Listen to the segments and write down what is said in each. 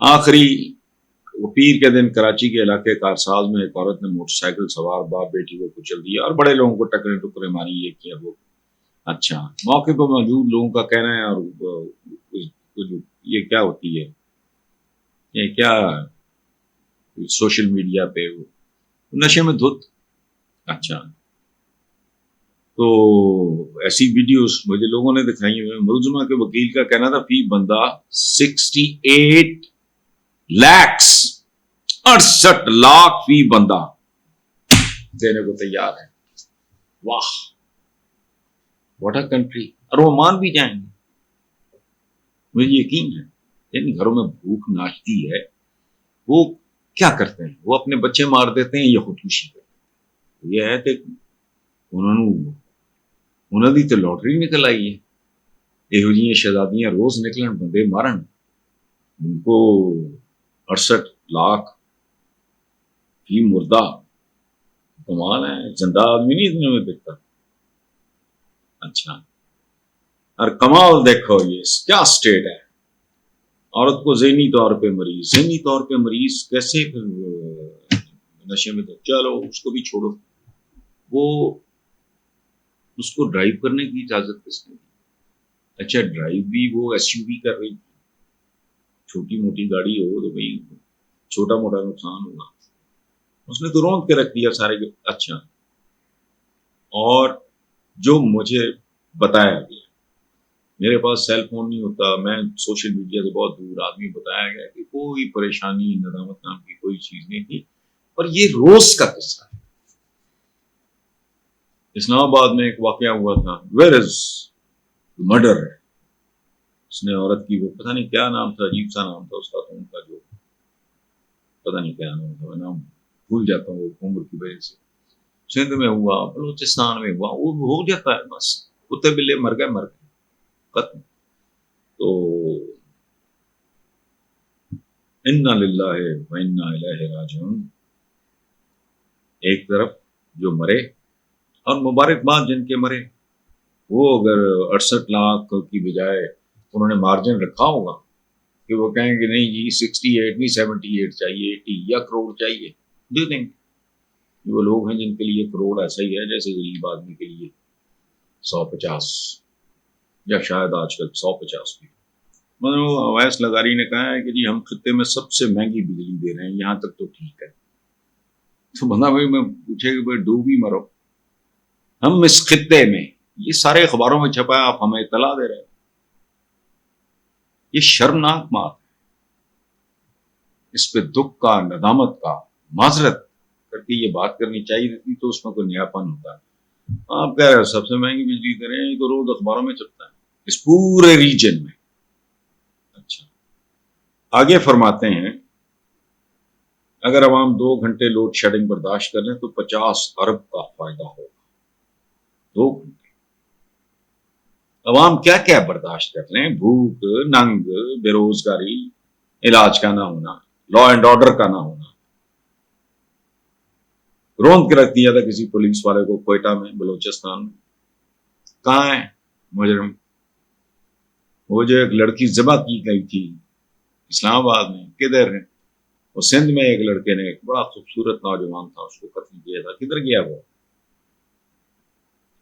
آخری وہ پیر کے دن کراچی کے علاقے کارساز میں ایک عورت نے موٹر سائیکل سوار باپ بیٹی کو کچل دیا اور بڑے لوگوں کو ٹکرے ٹکرے ماری، یہ کیا وہ۔ اچھا، موقع پر موجود لوگوں کا کہنا ہے، اور یہ کیا ہوتی ہے، یہ کیا سوشل میڈیا پہ وہ نشے میں دھت۔ اچھا، تو ایسی ویڈیوز مجھے لوگوں نے دکھائی ہوئی۔ ملزمہ کے وکیل کا کہنا تھا فی بندہ 68 لاکھ فی بندہ دینے کو تیار ہے۔ واہ، واٹ اے کنٹری! اور وہ مان بھی جائیں گے، مجھے یقین ہے۔ جن گھروں میں بھوک ناچتی ہے وہ کیا کرتے ہیں؟ وہ اپنے بچے مار دیتے ہیں یا خودکشی کرتے ہیں۔ یہ ہے کہ انہوں نے تو لاٹری نکل آئی ہے، یہو جی شہزادیاں روز نکلن بندے مارن، ان کو 68 لاکھ فی مردہ، کمال ہے، زندہ آدمی نہیں اتنے میں بکتا۔ اچھا، اور کمال دیکھو یہ کیا سٹیٹ ہے۔ عورت کو ذہنی طور پہ مریض کیسے نشے میں؟ تو چلو اس کو بھی چھوڑو، وہ اس کو ڈرائیو کرنے کی اجازت کس نے دی؟ اچھا، ڈرائیو بھی وہ ایس یو وی کر رہی تھی، چھوٹی موٹی گاڑی ہو تو بھائی چھوٹا موٹا نقصان ہوگا، اس نے تو روند کے رکھ دیا سارے۔ اچھا، اور جو مجھے بتایا گیا، میرے پاس سیل فون نہیں ہوتا، میں سوشل میڈیا سے بہت دور آدمی، بتایا گیا کہ کوئی پریشانی ندامت نام کی کوئی چیز نہیں تھی، اور یہ روز کا قصہ ہے۔ اسلام آباد میں ایک واقعہ ہوا تھا، ویئر از مرڈر، اس نے عورت کی، وہ پتہ نہیں کیا نام تھا، عجیب سا نام تھا اس کا، ان کا جو پتہ نہیں کیا نام تھا، میں نام بھول جاتا ہوں عمر کی وجہ سے۔ سندھ میں ہوا، بلوچستان میں ہوا، وہ ہو جاتا ہے، بس کتے بلے مر گئے ختم۔ تو انا للہ و انا الیہ راجعون۔ ایک طرف جو مرے، اور مبارکباد جن کے مرے، وہ اگر 68 لاکھ کی بجائے انہوں نے مارجن رکھا ہوگا کہ وہ کہیں گے نہیں جی 68 نہیں 78 چاہیے، 80 یا کروڑ چاہیے، دے دیں گے۔ وہ لوگ ہیں جن کے لیے کروڑ ایسا ہی ہے جیسے غریب آدمی کے لیے 150 یا شاید آج کل 150 بھی۔ اویس لغاری نے کہا ہے کہ جی ہم خطے میں سب سے مہنگی بجلی دے رہے ہیں، یہاں تک تو ٹھیک ہے۔ تو بندہ بھائی میں پوچھے کہ بھائی ڈوب ہی مرو، ہم اس خطے میں، یہ سارے اخباروں میں چھپا ہے، آپ ہمیں اطلاع دے رہے ہیں، یہ شرمناک بات ہے۔ اس پہ دکھ کا، ندامت کا، معذرت کر کے یہ بات کرنی چاہیے تھی، تو اس میں کوئی نیاپن ہوتا ہے۔ آپ کہہ رہے ہیں سب سے مہنگی بجلی دے رہے ہیں، یہ تو روز اخباروں میں چھپتا ہے اس پورے ریجن میں۔ اچھا، آگے فرماتے ہیں اگر عوام 2 گھنٹے لوڈ شیڈنگ برداشت کر لیں تو 50 ارب کا فائدہ ہوگا۔ 2 گھنٹے عوام کیا کیا برداشت کر لیں؟ بھوک، ننگ، بے روزگاری، علاج کا نہ ہونا، لا اینڈ آرڈر کا نہ ہونا۔ روند کے رکھ دیا تھا کسی پولیس والے کو کوئٹہ میں، بلوچستان میں۔ کہاں ہے مجرم؟ وہ جو ایک لڑکی ذبح کی گئی تھی اسلام آباد میں، کدھر ہے؟ اور سندھ میں ایک لڑکے نے، ایک بڑا خوبصورت نوجوان تھا، اس کو قتل کیا تھا، کدھر گیا وہ؟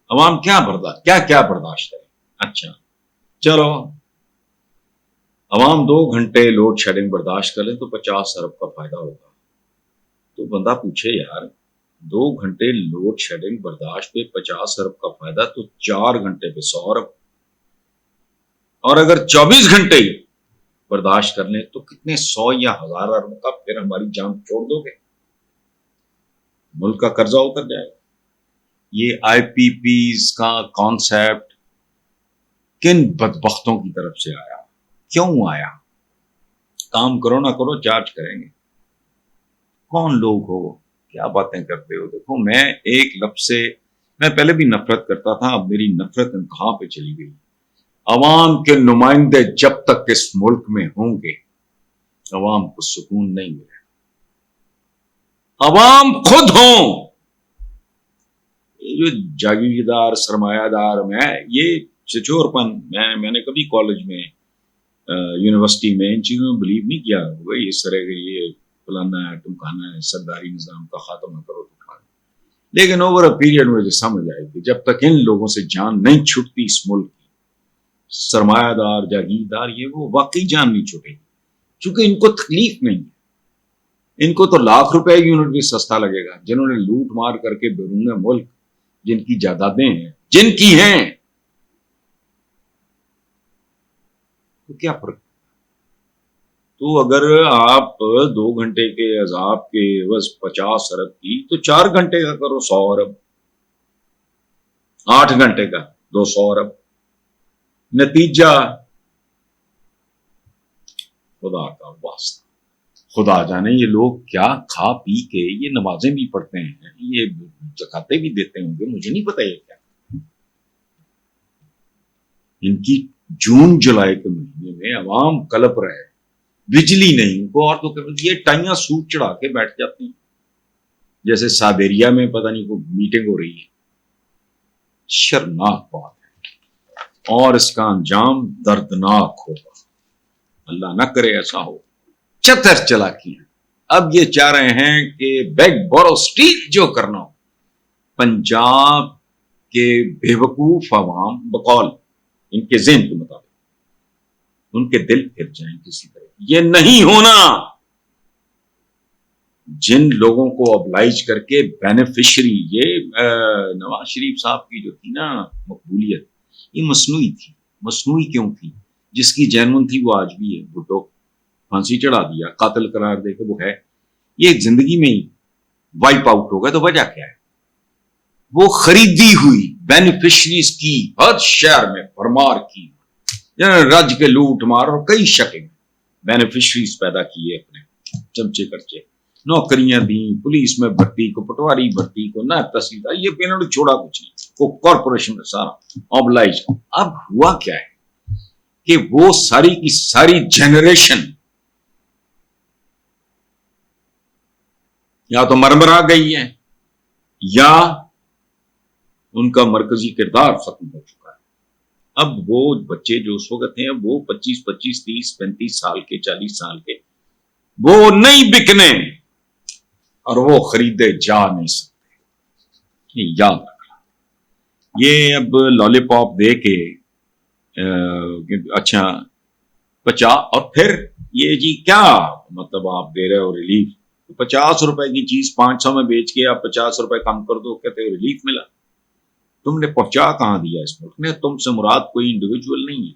عوام کیا برداشت کرے؟ اچھا چلو، عوام 2 گھنٹے لوڈ شیڈنگ برداشت کر لیں تو 50 ارب کا فائدہ ہوگا۔ تو بندہ پوچھے یار 2 گھنٹے لوڈ شیڈنگ برداشت پہ 50 ارب کا فائدہ، تو 4 گھنٹے پہ 100 ارب، اور اگر 24 گھنٹے برداشت کر لیں تو کتنے 100 یا 1000 ارب کا پھر ہماری جان چھوڑ دو گے؟ ملک کا قرضہ اتر جائے گا۔ یہ آئی پی پیز کا کانسیپٹ کن بدبختوں کی طرف سے آیا؟ کیوں آیا؟ کام کرو نہ کرو چارج کریں گے۔ کون لوگ ہو، کیا باتیں کرتے ہو؟ دیکھو میں ایک لفظ سے، میں پہلے بھی نفرت کرتا تھا، اب میری نفرت انتہا پہ چلی گئی۔ عوام کے نمائندے جب تک اس ملک میں ہوں گے عوام کو سکون نہیں ملے۔ عوام خود ہوں، یہ جو جاگیردار سرمایہ دار میں، یہ چچور پن، میں نے کبھی کالج میں یونیورسٹی میں ان چیزوں میں بلیو نہیں کیا بھائی اس طرح کے یہ فلانا ہے ٹمکانا ہے سرداری نظام کا خاتمہ کرو تو کھانا. لیکن اوور اے پیریڈ مجھے سمجھ آئے کہ جب تک ان لوگوں سے جان نہیں چھٹتی اس ملک کی سرمایہ دار جاگیردار یہ وہ واقعی جان نہیں چھوٹے گی چونکہ ان کو تکلیف نہیں ہے. ان کو تو ₹1,00,000 یونٹ بھی سستا لگے گا. جنہوں نے لوٹ مار کر کے بیرون ملک جن کی جائیدادیں ہیں جن کی ہیں تو کیا فرق. تو اگر آپ 2 گھنٹے کے عذاب کے عوض 50 ارب کی تو 4 گھنٹے کا کرو 100 ارب 8 گھنٹے کا 200 ارب. نتیجہ خدا کا واسطہ خدا جانے یہ لوگ کیا کھا پی کے یہ نمازیں بھی پڑھتے ہیں یہ زکاتیں بھی دیتے ہوں گے مجھے نہیں پتا یہ کیا. ان کی جون جولائی کے مہینے میں عوام کلپ رہے بجلی نہیں ان کو اور تو یہ ٹائیاں سوٹ چڑھا کے بیٹھ جاتی ہیں جیسے سائبیریا میں پتہ نہیں کوئی میٹنگ ہو رہی ہے. شرمناک بات ہے اور اس کا انجام دردناک ہوگا. اللہ نہ کرے ایسا ہو. چتر چلاکی ہیں. اب یہ چاہ رہے ہیں کہ بیگ بورو اسٹیل جو کرنا ہو پنجاب کے بے وقوف عوام بقول ان کے ذہن کے مطابق ان کے دل پھر جائیں کسی طرح. یہ نہیں ہونا. جن لوگوں کو ابلائج کر کے بینیفیشری یہ نواز شریف صاحب کی جو تھی نا مقبولیت یہ مصنوعی تھی. مصنوعی کیوں تھی؟ جس کی جینون تھی وہ آج بھی ہے. بھٹو پھانسی چڑھا دیا قاتل قرار دے کے وہ ہے. یہ زندگی میں ہی وائپ آؤٹ ہو گیا تو وجہ کیا ہے؟ وہ خریدی ہوئی بینیفیشریز کی ہر شہر میں بھرمار کی رج کے لوٹ مار اور کئی شکل بینیفیشریز پیدا کیے اپنے چمچے کرچے. نوکریاں دیں پولیس میں بھرتی کو پٹواری بھرتی کو نہ تحصیلدار یہ انہوں نے چھوڑا کچھ نہیں. وہ کارپوریشن میں سارا آبلائز. اب ہوا کیا ہے کہ وہ ساری کی ساری جنریشن یا تو مرمرا گئی ہے یا ان کا مرکزی کردار ختم ہو چکا ہے. اب وہ بچے جو اس وقت ہیں وہ 25 30 35 سال کے 40 سال کے وہ نہیں بکنے اور وہ خریدے جا نہیں سکتے. یہ یاد رکھنا. یہ اب لالی پاپ دے کے اچھا 50 اور پھر یہ جی کیا مطلب آپ دے رہے ہو ریلیف. 50 روپے کی چیز 500 میں بیچ کے آپ 50 روپے کم کر دو کہتے ہو ریلیف ملا. تم نے پہنچا کہاں دیا اس ملک نے؟ تم سے مراد کوئی انڈیویجول نہیں ہے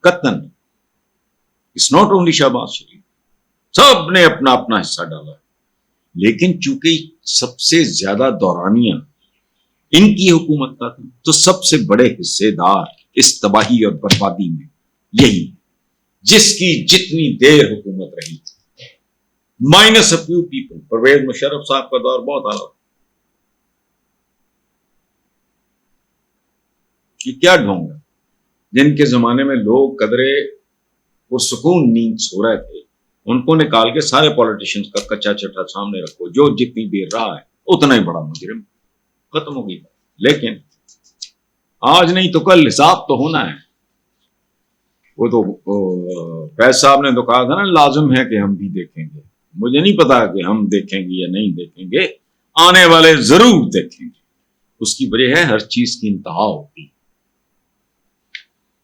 قطعاً. اٹس ناٹ اونلی شہباز شریف. سب نے اپنا اپنا حصہ ڈالا. لیکن چونکہ سب سے زیادہ دورانیہ ان کی حکومت کا تھا تو سب سے بڑے حصے دار اس تباہی اور بربادی میں یہی جس کی جتنی دیر حکومت رہی minus a few people. Pervez Musharraf صاحب کا دور بہت اعلیٰ. یہ کیا ڈھونگ ہے جن کے زمانے میں لوگ قدرے پرسکون نیند سو رہے تھے ان کو نکال کے سارے پولیٹیشنز کا کچا چٹا سامنے رکھو جو جتنی دیر رہا ہے اتنا ہی بڑا مجرم. ختم ہو گئی. لیکن آج نہیں تو کل حساب تو ہونا ہے. وہ تو فیض صاحب نے تو کہا تھا نا لازم ہے کہ ہم بھی دیکھیں گے. مجھے نہیں پتا کہ ہم دیکھیں گے یا نہیں دیکھیں گے. آنے والے ضرور دیکھیں گے. اس کی وجہ ہے ہر چیز کی انتہا ہوتی.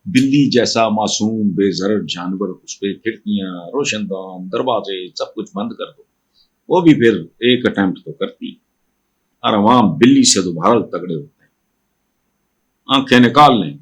بلی جیسا معصوم بے ضرر جانور اس پہ کھڑکیاں روشن دان دروازے سب کچھ بند کر دو وہ بھی پھر ایک اٹیمپٹ تو کرتی. اور عوام بلی سے دوبارہ تگڑے ہوتے ہیں. آنکھیں نکال لیں